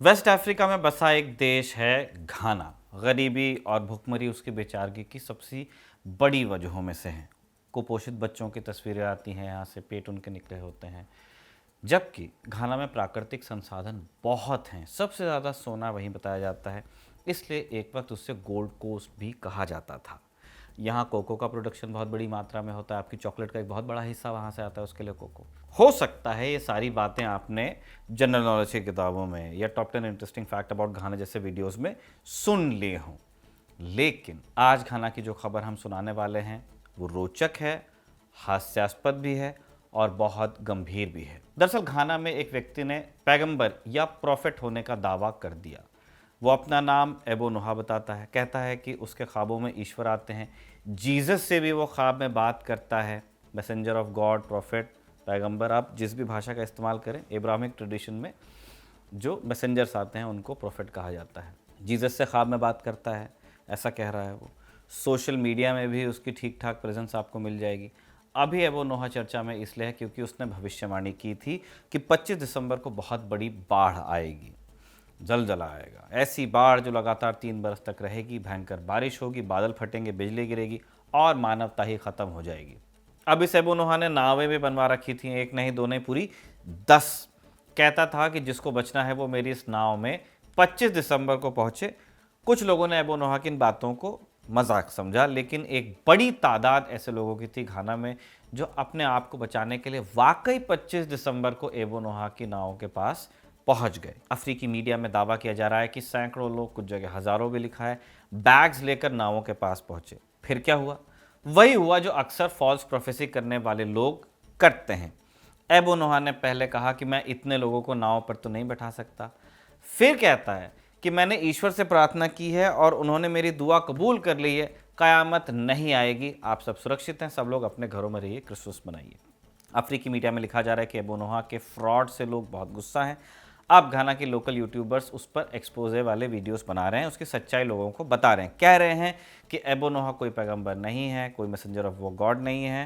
Waste Africa में बसा एक देश है घाना। गरीबी और भुखमरी उसकी बेचारगी की सबसे बड़ी वजहों में से है। कुपोषित बच्चों की तस्वीरें आती हैं, यहाँ से पेट उनके निकले होते हैं। जबकि घाना में प्राकृतिक संसाधन बहुत हैं, सबसे ज़्यादा सोना वहीं बताया जाता है, इसलिए एक वक्त उससे गोल्ड कोस्ट भी कहा जाता था। यहाँ कोको का प्रोडक्शन बहुत बड़ी मात्रा में होता है, आपकी चॉकलेट का एक बहुत बड़ा हिस्सा वहाँ से आता है, उसके लिए कोको। हो सकता है ये सारी बातें आपने जनरल नॉलेज की किताबों में या टॉप 10 इंटरेस्टिंग फैक्ट अबाउट घाना जैसे वीडियोस में सुन लिए हों, लेकिन आज घाना की जो खबर हम सुनाने वाले हैं वो रोचक है, हास्यास्पद भी है और बहुत गंभीर भी है। दरअसल घाना में एक व्यक्ति ने पैगंबर या प्रॉफिट होने का दावा कर दिया। वो अपना नाम एबो नोहा बताता है, कहता है कि उसके ख्वाबों में ईश्वर आते हैं, जीसस से भी वो ख्वाब में बात करता है। मैसेंजर ऑफ गॉड, प्रॉफिट, पैगंबर, आप जिस भी भाषा का इस्तेमाल करें, इब्राहिमिक ट्रेडिशन में जो मैसेंजर्स आते हैं उनको प्रॉफिट कहा जाता है। जीसस से ख्वाब में बात करता है, ऐसा कह रहा है वो। सोशल मीडिया में भी उसकी ठीक ठाक प्रेजेंस आपको मिल जाएगी। अभी एबो नोहा चर्चा में इसलिए है क्योंकि उसने भविष्यवाणी की थी कि 25 दिसंबर को बहुत बड़ी बाढ़ आएगी, जलजला आएगा, ऐसी बाढ़ जो लगातार 3 बरस तक रहेगी। भयंकर बारिश होगी, बादल फटेंगे, बिजली गिरेगी और मानवता ही खत्म हो जाएगी। अब इस एबो नोहा ने नावें भी बनवा रखी थी, एक नहीं दो नहीं, पूरी 10। कहता था कि जिसको बचना है वो मेरी इस नाव में 25 दिसंबर को पहुंचे। कुछ लोगों ने एबो नोहा की इन बातों को मजाक समझा, लेकिन एक बड़ी तादाद ऐसे लोगों की थी घाना में जो अपने आप को बचाने के लिए वाकई 25 दिसंबर को एबो नोहा की नाव के पास पहुंच गए। अफ्रीकी मीडिया में दावा किया जा रहा है कि सैकड़ों लोग, कुछ जगह हजारों भी लिखा है, बैग्स लेकर नावों के पास पहुंचे। फिर क्या हुआ? वही हुआ जो अक्सर फॉल्स प्रोफेसी करने वाले लोग करते हैं। एबो नोहा ने पहले कहा कि मैं इतने लोगों को नाव पर तो नहीं बैठा सकता। फिर कहता है कि मैंने ईश्वर से प्रार्थना की है और उन्होंने मेरी दुआ कबूल कर ली है, कयामत नहीं आएगी, आप सब सुरक्षित हैं, सब लोग अपने घरों में रहिए, क्रिसमस मनाइए। अफ्रीकी मीडिया में लिखा जा रहा है कि एबो नोहा के फ्रॉड से लोग बहुत गुस्सा हैं। अब घाना के लोकल यूट्यूबर्स उस पर एक्सपोजे वाले वीडियोस बना रहे हैं, उसकी सच्चाई लोगों को बता रहे हैं। कह रहे हैं कि एबो नोहा कोई पैगंबर नहीं है, कोई मैसेंजर ऑफ वो गॉड नहीं है,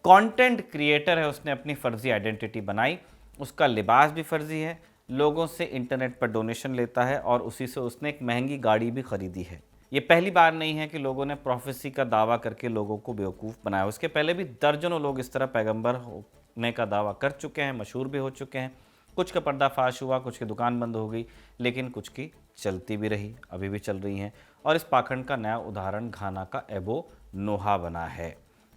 कंटेंट क्रिएटर है, उसने अपनी फर्जी आइडेंटिटी बनाई, उसका लिबास भी फर्जी है, लोगों से इंटरनेट पर डोनेशन लेता है और उसी से उसने एक महंगी गाड़ी भी खरीदी है। ये पहली बार नहीं है कि लोगों ने प्रोफेसी का दावा करके लोगों को बेवकूफ़ बनाया। उसके पहले भी दर्जनों लोग इस तरह पैगंबर होने का दावा कर चुके हैं, मशहूर भी हो चुके हैं। कुछ का पर्दाफाश हुआ, कुछ की दुकान बंद हो गई, लेकिन कुछ की चलती भी रही, अभी भी चल रही हैं। और इस पाखंड का नया उदाहरण घाना का एबो नोहा बना है।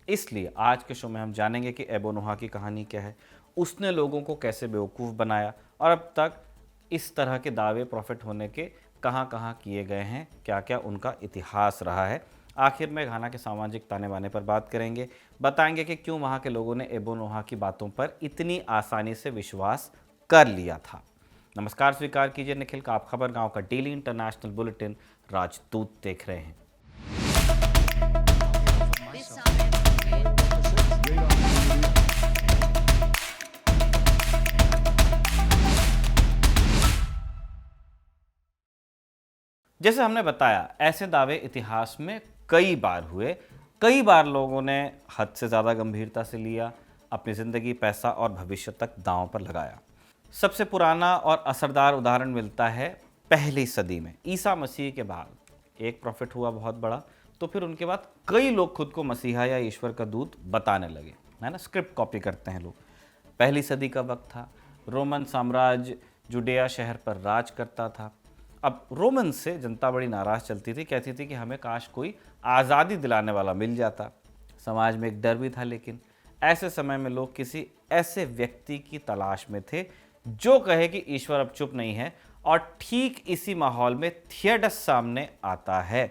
इसलिए आज के शो में हम जानेंगे कि एबो नोहा की कहानी क्या है, उसने लोगों को कैसे बेवकूफ़ बनाया और अब तक इस तरह के दावे प्रॉफिट होने के कहाँ कहाँ किए गए हैं, क्या क्या उनका इतिहास रहा है। आखिर में घाना के सामाजिक ताने बाने पर बात करेंगे, बताएंगे कि क्यों वहाँ के लोगों ने एबो नोहा की बातों पर इतनी आसानी से विश्वास कर लिया था। नमस्कार, स्वीकार कीजिए निखिल का आप खबर गांव का डेली इंटरनेशनल बुलेटिन राजदूत देख रहे हैं। जैसे हमने बताया, ऐसे दावे इतिहास में कई बार हुए, कई बार लोगों ने हद से ज़्यादा गंभीरता से लिया, अपनी ज़िंदगी, पैसा और भविष्य तक दांव पर लगाया। सबसे पुराना और असरदार उदाहरण मिलता है पहली सदी में। ईसा मसीह के बाद एक प्रॉफिट हुआ बहुत बड़ा, तो फिर उनके बाद कई लोग खुद को मसीहा या ईश्वर का दूत बताने लगे, है ना, स्क्रिप्ट कॉपी करते हैं लोग। पहली सदी का वक्त था, रोमन साम्राज्य जुडिया शहर पर राज करता था। अब रोमन से जनता बड़ी नाराज़ चलती थी, कहती थी कि हमें काश कोई आज़ादी दिलाने वाला मिल जाता। समाज में एक डर भी था, लेकिन ऐसे समय में लोग किसी ऐसे व्यक्ति की तलाश में थे जो कहे कि ईश्वर अब चुप नहीं है। और ठीक इसी माहौल में थियोडस सामने आता है।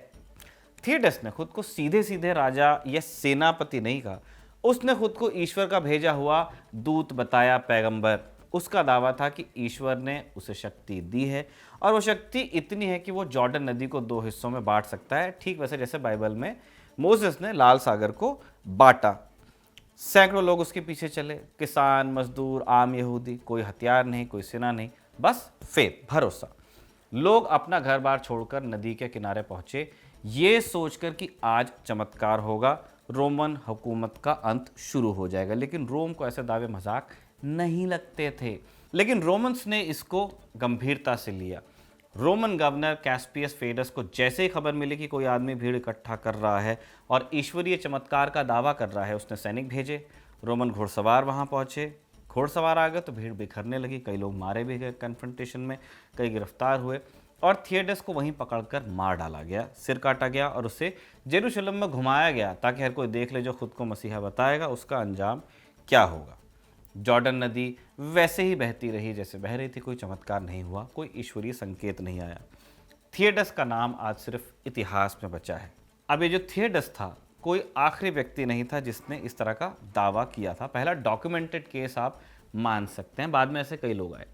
थियोडस ने खुद को सीधे सीधे राजा या सेनापति नहीं कहा, उसने खुद को ईश्वर का भेजा हुआ दूत बताया, पैगंबर। उसका दावा था कि ईश्वर ने उसे शक्ति दी है और वो शक्ति इतनी है कि वो जॉर्डन नदी को 2 हिस्सों में बांट सकता है, ठीक वैसे जैसे बाइबल में मोसेस ने लाल सागर को बांटा। सैकड़ों लोग उसके पीछे चले, किसान, मजदूर, आम यहूदी, कोई हथियार नहीं, कोई सेना नहीं, बस फेथ, भरोसा। लोग अपना घर बार छोड़कर नदी के किनारे पहुंचे, ये सोचकर कि आज चमत्कार होगा, रोमन हुकूमत का अंत शुरू हो जाएगा। लेकिन रोम को ऐसे दावे मजाक नहीं लगते थे। लेकिन रोमन्स ने इसको गंभीरता से लिया। रोमन गवर्नर कैस्पियस फेडस को जैसे ही खबर मिली कि कोई आदमी भीड़ इकट्ठा कर रहा है और ईश्वरीय चमत्कार का दावा कर रहा है, उसने सैनिक भेजे। रोमन घुड़सवार वहां पहुंचे, घुड़सवार आ गए तो भीड़ बिखरने लगी, कई लोग मारे भी गए कन्फ्रंटेशन में, कई गिरफ्तार हुए और थिएडस को वहीं पकड़कर मार डाला गया, सिर काटा गया और उसे जेरूशलेम में घुमाया गया ताकि हर कोई देख ले जो खुद को मसीहा बताएगा उसका अंजाम क्या होगा। जॉर्डन नदी वैसे ही बहती रही जैसे बह रही थी, कोई चमत्कार नहीं हुआ, कोई ईश्वरीय संकेत नहीं आया। थिएडस का नाम आज सिर्फ इतिहास में बचा है। अब ये जो थिएडस था कोई आखिरी व्यक्ति नहीं था जिसने इस तरह का दावा किया था। पहला डॉक्यूमेंटेड केस आप मान सकते हैं, बाद में ऐसे कई लोग आए।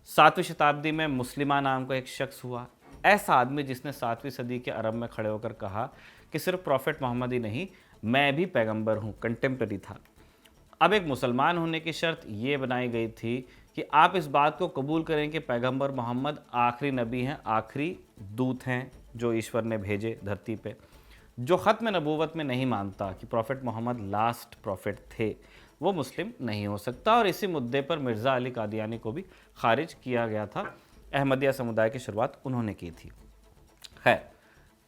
7वीं शताब्दी में मुस्लिमा नाम का एक शख्स हुआ, ऐसा आदमी जिसने 7वीं सदी के अरब में खड़े होकर कहा कि सिर्फ प्रॉफिट मोहम्मद ही नहीं, मैं भी पैगंबर हूँ, कंटेम्प्रेरी था। अब एक मुसलमान होने की शर्त ये बनाई गई थी कि आप इस बात को कबूल करें कि पैगंबर मोहम्मद आखिरी नबी हैं, आखिरी दूत हैं जो ईश्वर ने भेजे धरती पे। जो ख़त्म नबूवत में नहीं मानता कि प्रॉफिट मोहम्मद लास्ट प्रॉफिट थे, वो मुस्लिम नहीं हो सकता। और इसी मुद्दे पर मिर्ज़ा अली कादियानी को भी खारिज किया गया था। अहमदिया समुदाय की शुरुआत उन्होंने की थी। खैर,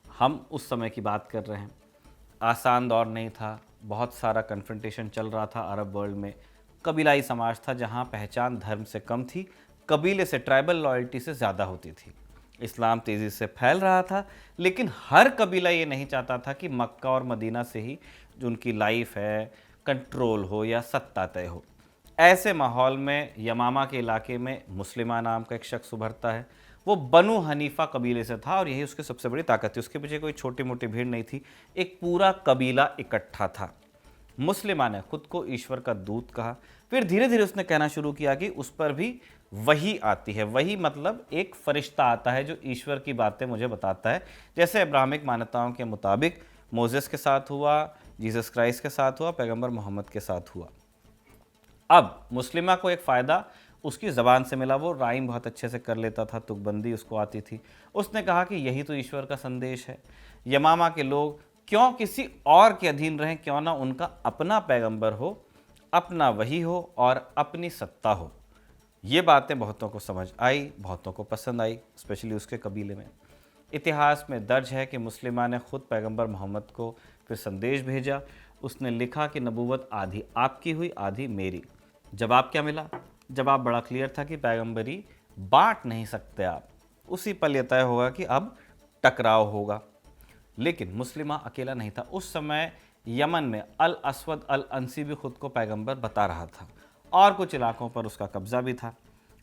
हम उस समय की बात कर रहे हैं, आसान दौर नहीं था, बहुत सारा कन्फ्रंटेशन चल रहा था अरब वर्ल्ड में। कबीलाई समाज था जहाँ पहचान धर्म से कम थी, कबीले से, ट्राइबल लॉयल्टी से ज़्यादा होती थी। इस्लाम तेज़ी से फैल रहा था, लेकिन हर कबीला ये नहीं चाहता था कि मक्का और मदीना से ही जो उनकी लाइफ है कंट्रोल हो या सत्ता तय हो। ऐसे माहौल में यमामा के इलाके में मुस्लिमा नाम का एक शख्स उभरता है। वो बनु हनीफा कबीले से था और यही उसकी सबसे बड़ी ताकत थी। उसके पीछे कोई छोटी मोटी भीड़ नहीं थी, एक पूरा कबीला इकट्ठा था। मुस्लिमा ने खुद को ईश्वर का दूत कहा। फिर धीरे धीरे उसने कहना शुरू किया कि उस पर भी वही आती है। वही मतलब एक फरिश्ता आता है जो ईश्वर की बातें मुझे बताता है, जैसे अब्राहमिक मान्यताओं के मुताबिक मोसेस के साथ हुआ, जीसस क्राइस्ट के साथ हुआ, पैगंबर मोहम्मद के साथ हुआ। अब मुस्लिमा को एक फ़ायदा उसकी ज़बान से मिला, वो राइम बहुत अच्छे से कर लेता था, तुकबंदी उसको आती थी। उसने कहा कि यही तो ईश्वर का संदेश है। यमामा के लोग क्यों किसी और के अधीन रहें, क्यों ना उनका अपना पैगंबर हो, अपना वही हो और अपनी सत्ता हो। ये बातें बहुतों को समझ आई, बहुतों को पसंद आई, स्पेशली उसके कबीले में। इतिहास में दर्ज है कि मुस्लिमा ने खुद पैगंबर मोहम्मद को फिर संदेश भेजा। उसने लिखा कि नबूवत आधी आपकी हुई, आधी मेरी। जवाब क्या मिला? जवाब बड़ा क्लियर था कि पैगंबरी बांट नहीं सकते आप। उसी पल यह तय होगा कि अब टकराव होगा। लेकिन मुस्लिमा अकेला नहीं था। उस समय यमन में अल असवद अल अंसी भी खुद को पैगंबर बता रहा था और कुछ इलाकों पर उसका कब्जा भी था।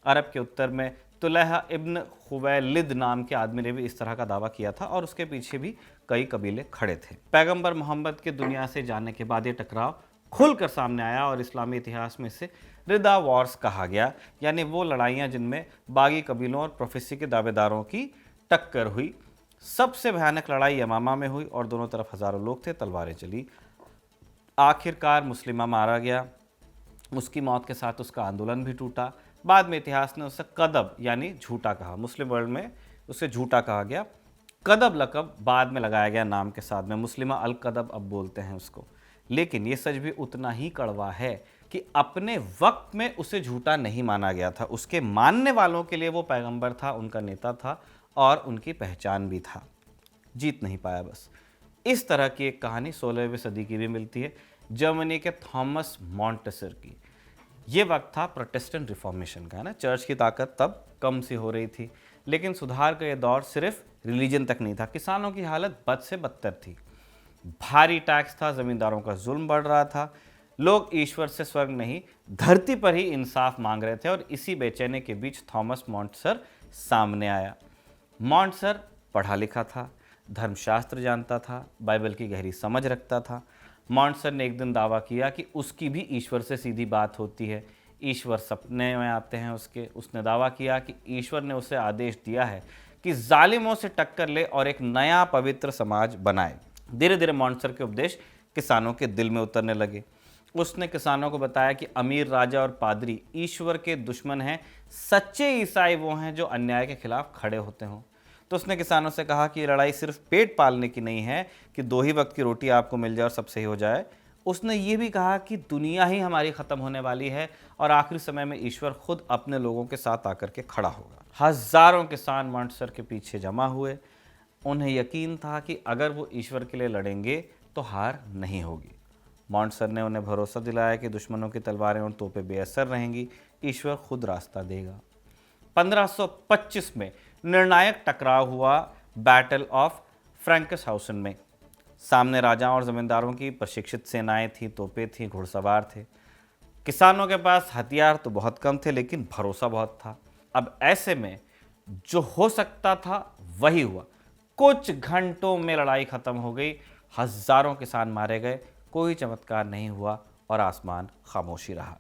अरब के उत्तर में तुलैहा इब्न खुवैलिद नाम के आदमी ने भी इस तरह का दावा किया था और उसके पीछे भी कई कबीले खड़े थे। पैगंबर मोहम्मद के दुनिया से जाने के बाद ये टकराव खुलकर सामने आया और इस्लामी इतिहास में इसे रिदा वॉर्स कहा गया, यानी वो लड़ाइयाँ जिनमें बागी कबीलों और प्रोफेसी के दावेदारों की टक्कर हुई। सबसे भयानक लड़ाई यमामा में हुई और दोनों तरफ हज़ारों लोग थे, तलवारें चली। आखिरकार मुस्लिमा मारा गया। उसकी मौत के साथ उसका आंदोलन भी टूटा। बाद में इतिहास ने उसे कदब यानी झूठा कहा। मुस्लिम वर्ल्ड में उसे झूठा कहा गया। कदब लकब बाद में लगाया गया नाम के साथ में, मुस्लिमा अल कदब अब बोलते हैं उसको। लेकिन ये सच भी उतना ही कड़वा है कि अपने वक्त में उसे झूठा नहीं माना गया था। उसके मानने वालों के लिए वो पैगंबर था, उनका नेता था और उनकी पहचान भी था। जीत नहीं पाया बस। इस तरह की एक कहानी 16वीं सदी की भी मिलती है, जर्मनी के थॉमस मॉन्टेसर की। ये वक्त था प्रोटेस्टेंट रिफॉर्मेशन का, है ना। चर्च की ताकत तब कम सी हो रही थी, लेकिन सुधार का ये दौर सिर्फ रिलीजन तक नहीं था। किसानों की हालत बद से बदतर थी। भारी टैक्स था, ज़मींदारों का जुल्म बढ़ रहा था। लोग ईश्वर से स्वर्ग नहीं, धरती पर ही इंसाफ मांग रहे थे और इसी बेचैनी के बीच थॉमस मॉन्टेसर सामने आया। मॉन्टेसर पढ़ा लिखा था, धर्मशास्त्र जानता था, बाइबल की गहरी समझ रखता था। मॉन्टेसर ने एक दिन दावा किया कि उसकी भी ईश्वर से सीधी बात होती है, ईश्वर सपने में आते हैं उसके। उसने दावा किया कि ईश्वर ने उसे आदेश दिया है कि जालिमों से टक्कर ले और एक नया पवित्र समाज बनाए। धीरे धीरे मॉन्टेसर के उपदेश किसानों के दिल में उतरने लगे। उसने किसानों को बताया कि अमीर, राजा और पादरी ईश्वर के दुश्मन हैं, सच्चे ईसाई वो हैं जो अन्याय के खिलाफ खड़े होते हों। तो उसने किसानों से कहा कि ये लड़ाई सिर्फ पेट पालने की नहीं है कि 2 ही वक्त की रोटी आपको मिल जाए और सब सही हो जाए। उसने ये भी कहा कि दुनिया ही हमारी ख़त्म होने वाली है और आखिरी समय में ईश्वर खुद अपने लोगों के साथ आकर के खड़ा होगा। हज़ारों किसान मॉन्टसर के पीछे जमा हुए। उन्हें यकीन था कि अगर वो ईश्वर के लिए लड़ेंगे तो हार नहीं होगी। मॉन्टसर ने उन्हें भरोसा दिलाया कि दुश्मनों की तलवारें और तोपें बेअसर रहेंगी, ईश्वर खुद रास्ता देगा। 1525 में निर्णायक टकराव हुआ बैटल ऑफ फ्रैंकसहाउसन में। सामने राजाओं और जमींदारों की प्रशिक्षित सेनाएं थीं, तोपें थीं, घुड़सवार थे। किसानों के पास हथियार तो बहुत कम थे लेकिन भरोसा बहुत था। अब ऐसे में जो हो सकता था वही हुआ। कुछ घंटों में लड़ाई खत्म हो गई, हजारों किसान मारे गए, कोई चमत्कार नहीं हुआ और आसमान खामोशी रहा।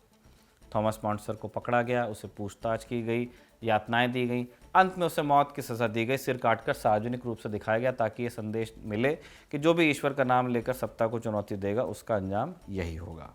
थॉमस मॉन्टसर को पकड़ा गया, उसे पूछताछ की गई, यातनाएं दी गई, अंत में उसे मौत की सज़ा दी गई। सिर काटकर सार्वजनिक रूप से दिखाया गया ताकि ये संदेश मिले कि जो भी ईश्वर का नाम लेकर सत्ता को चुनौती देगा उसका अंजाम यही होगा।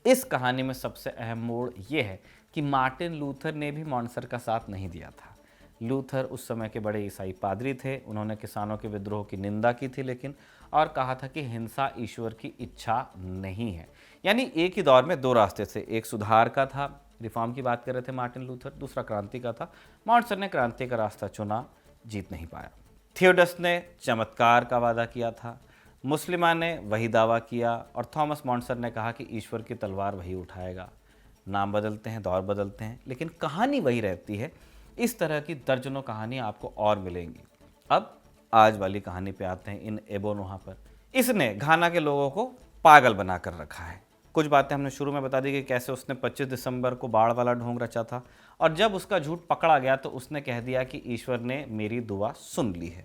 इस कहानी में सबसे अहम मोड़ ये है कि मार्टिन लूथर ने भी मॉन्टसर का साथ नहीं दिया था। लूथर उस समय के बड़े ईसाई पादरी थे। उन्होंने किसानों के विद्रोह की निंदा की थी लेकिन और कहा था कि हिंसा ईश्वर की इच्छा नहीं है। यानी एक ही दौर में दो रास्ते थे, एक सुधार का था, रिफॉर्म की बात कर रहे थे मार्टिन लूथर, दूसरा क्रांति का था। मॉन्टसर ने क्रांति का रास्ता चुना, जीत नहीं पाया। थियोडस ने चमत्कार का वादा किया था, मुस्लिमा ने वही दावा किया और थॉमस मॉन्टसर ने कहा कि ईश्वर की तलवार वही उठाएगा। नाम बदलते हैं, दौर बदलते हैं, लेकिन कहानी वही रहती है। इस तरह की दर्जनों कहानी आपको और मिलेंगी। अब आज वाली कहानी पे आते हैं, इन एबोनोहा पर। इसने घाना के लोगों को पागल बना कर रखा है। कुछ बातें हमने शुरू में बता दी कि कैसे उसने 25 दिसंबर को बाढ़ वाला ढोंग रचा था और जब उसका झूठ पकड़ा गया तो उसने कह दिया कि ईश्वर ने मेरी दुआ सुन ली है।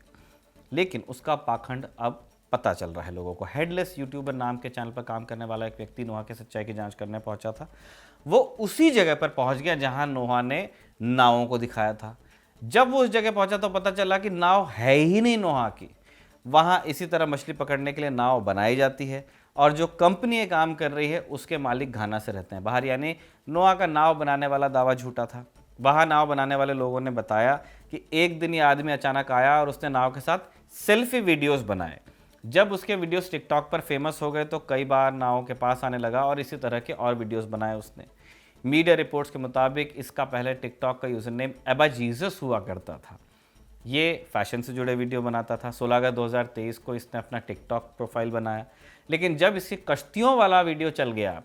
लेकिन उसका पाखंड अब पता चल रहा है लोगों को। हेडलेस यूट्यूबर नाम के चैनल पर काम करने वाला एक व्यक्ति नोहा की सच्चाई की जांच करने पहुंचा था। वो उसी जगह पर पहुंच गया जहां नोहा ने नावों को दिखाया था। जब वो उस जगह पहुंचा तो पता चला कि नाव है ही नहीं नोहा की। वहां इसी तरह मछली पकड़ने के लिए नाव बनाई जाती है और जो कंपनी ये काम कर रही है उसके मालिक घाना से रहते हैं बाहर। यानी नोहा का नाव बनाने वाला दावा झूठा था। वहां नाव बनाने वाले लोगों ने बताया कि एक दिन ये आदमी अचानक आया और उसने नाव के साथ सेल्फी वीडियोस बनाए। जब उसके वीडियोस टिकटॉक पर फेमस हो गए तो कई बार नाव के पास आने लगा और इसी तरह के और वीडियोस बनाए उसने। मीडिया रिपोर्ट्स के मुताबिक इसका पहले टिकटॉक का यूज़र नेम एबा जीसस हुआ करता था। ये फैशन से जुड़े वीडियो बनाता था। 16 अगस्त 2023 को इसने अपना टिकटॉक प्रोफाइल बनाया, लेकिन जब इसकी कश्तियों वाला वीडियो चल गया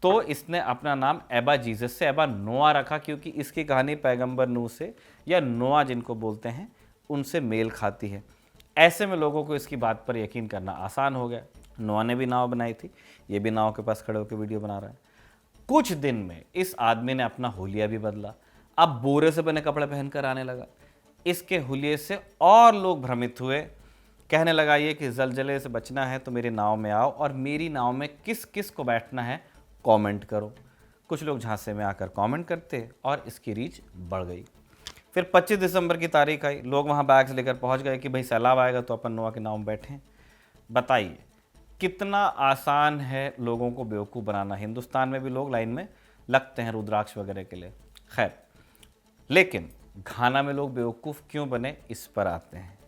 तो इसने अपना नाम एबा जीसस से एबा नोआ रखा, क्योंकि इसकी कहानी पैगंबर नूह से या नोआ जिनको बोलते हैं उनसे मेल खाती है। ऐसे में लोगों को इसकी बात पर यकीन करना आसान हो गया। नोआ ने भी नाव बनाई थी, ये भी नाव के पास खड़े होकर वीडियो बना रहा है। कुछ दिन में इस आदमी ने अपना हुलिया भी बदला। अब बोरे से बने कपड़े पहनकर आने लगा। इसके हुलिये से और लोग भ्रमित हुए। कहने लगा ये कि जलजले से बचना है तो मेरी नाव में आओ और मेरी नाव में किस किस को बैठना है कमेंट करो। कुछ लोग झांसे में आकर कमेंट करते और इसकी रीच बढ़ गई। फिर 25 दिसंबर की तारीख आई, लोग वहाँ बैग्स लेकर पहुँच गए कि भाई सैलाब आएगा तो अपन नोआ की नाव में बैठें। बताइए कितना आसान है लोगों को बेवकूफ़ बनाना। हिंदुस्तान में भी लोग लाइन में लगते हैं रुद्राक्ष वगैरह के लिए। खैर, लेकिन घाना में लोग बेवकूफ़ क्यों बने, इस पर आते हैं।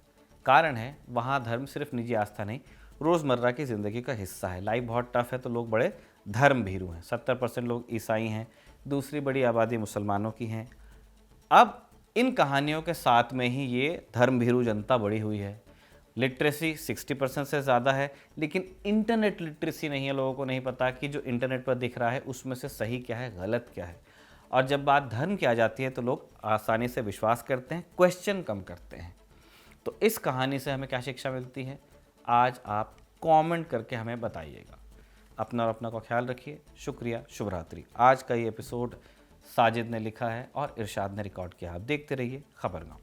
कारण है वहाँ धर्म सिर्फ निजी आस्था नहीं, रोज़मर्रा की ज़िंदगी का हिस्सा है। लाइफ बहुत टफ है तो लोग बड़े धर्म भीरू हैं। 70% लोग ईसाई हैं, दूसरी बड़ी आबादी मुसलमानों की हैं। अब इन कहानियों के साथ में ही ये धर्म भीरू जनता बढ़ी हुई है। लिटरेसी 60% से ज़्यादा है, लेकिन इंटरनेट लिटरेसी नहीं है। लोगों को नहीं पता कि जो इंटरनेट पर दिख रहा है उसमें से सही क्या है, गलत क्या है। और जब बात धर्म की आ जाती है तो लोग आसानी से विश्वास करते हैं, क्वेश्चन कम करते हैं। तो इस कहानी से हमें क्या शिक्षा मिलती है, आज आप कमेंट करके हमें बताइएगा। अपना और अपना का ख्याल रखिए। शुक्रिया, शुभ रात्रि। आज का ये एपिसोड साजिद ने लिखा है और इरशाद ने रिकॉर्ड किया। आप देखते रहिए खबरगांव।